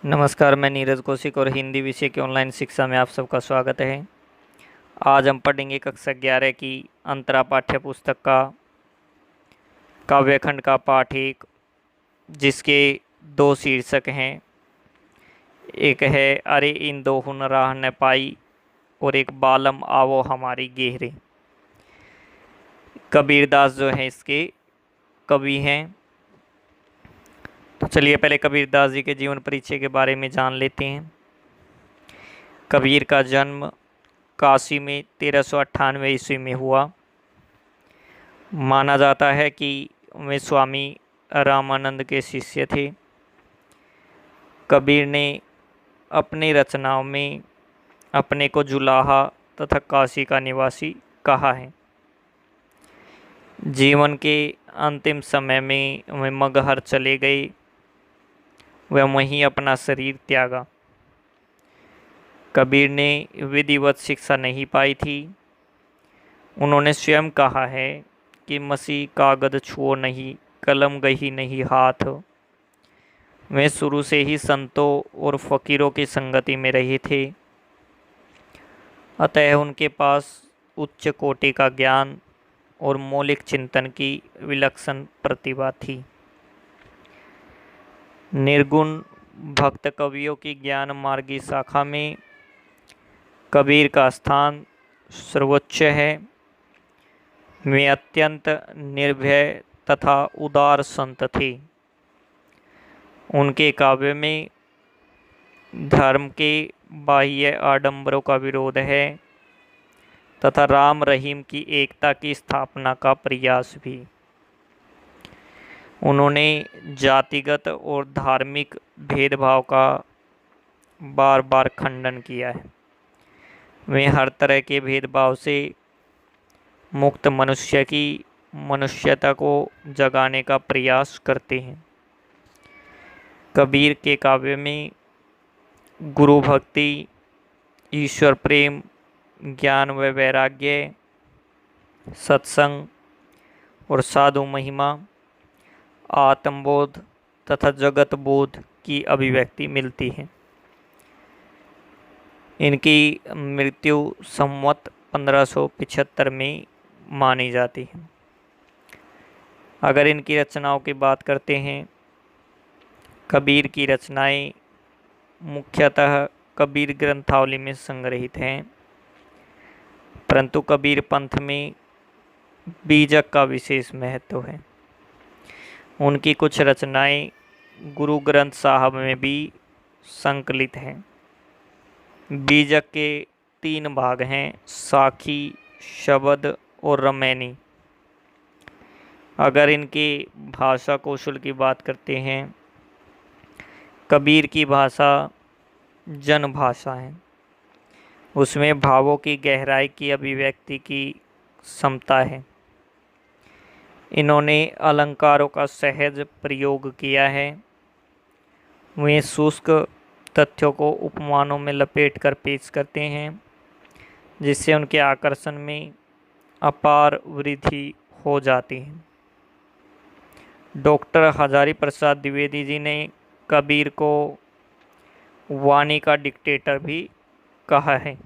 नमस्कार, मैं नीरज कौशिक और हिंदी विषय की ऑनलाइन शिक्षा में आप सबका स्वागत है। आज हम पढ़ेंगे कक्षा 11 की अंतरा पाठ्य पुस्तक का काव्यखंड का पाठ 1, जिसके दो शीर्षक हैं। एक है अरे इन दो हुनराह न पाई और एक बालम आवो हमारी गेहरे। कबीरदास जो हैं इसके कवि हैं। तो चलिए पहले कबीरदास जी के जीवन परिचय के बारे में जान लेते हैं। कबीर का जन्म काशी में 1398 ईस्वी में हुआ। माना जाता है कि वे स्वामी रामानंद के शिष्य थे। कबीर ने अपनी रचनाओं में अपने को जुलाहा तथा काशी का निवासी कहा है। जीवन के अंतिम समय में वे मगहर चले गए। वह वहीं अपना शरीर त्यागा। कबीर ने विधिवत शिक्षा नहीं पाई थी। उन्होंने स्वयं कहा है कि मसीह कागद छुओ नहीं, कलम गही नहीं हाथ। वे शुरू से ही संतों और फकीरों की संगति में रहे थे, अतः उनके पास उच्च कोटि का ज्ञान और मौलिक चिंतन की विलक्षण प्रतिभा थी। निर्गुण भक्त कवियों की ज्ञान मार्गी शाखा में कबीर का स्थान सर्वोच्च है। वे अत्यंत निर्भय तथा उदार संत थे। उनके काव्य में धर्म के बाह्य आडंबरों का विरोध है तथा राम रहीम की एकता की स्थापना का प्रयास भी। उन्होंने जातिगत और धार्मिक भेदभाव का बार बार खंडन किया है। वे हर तरह के भेदभाव से मुक्त मनुष्य की मनुष्यता को जगाने का प्रयास करते हैं। कबीर के काव्य में गुरु भक्ति, ईश्वर प्रेम, ज्ञान व वैराग्य, सत्संग और साधु महिमा, आत्मबोध तथा जगत बोध की अभिव्यक्ति मिलती है। इनकी मृत्यु संवत 1575 में मानी जाती है। अगर इनकी रचनाओं की बात करते हैं, कबीर की रचनाएं मुख्यतः कबीर ग्रंथावली में संग्रहित हैं, परंतु कबीर पंथ में बीजक का विशेष महत्व है। उनकी कुछ रचनाएं गुरु ग्रंथ साहब में भी संकलित हैं। बीजक के 3 भाग हैं, साखी, शबद और रमैनी। अगर इनके भाषा कौशल की बात करते हैं, कबीर की भाषा जन भाषा है। उसमें भावों की गहराई की अभिव्यक्ति की क्षमता है। इन्होंने अलंकारों का सहज प्रयोग किया है। वे शुष्क तथ्यों को उपमानों में लपेटकर पेश करते हैं, जिससे उनके आकर्षण में अपार वृद्धि हो जाती है। डॉक्टर हजारी प्रसाद द्विवेदी जी ने कबीर को वाणी का डिक्टेटर भी कहा है।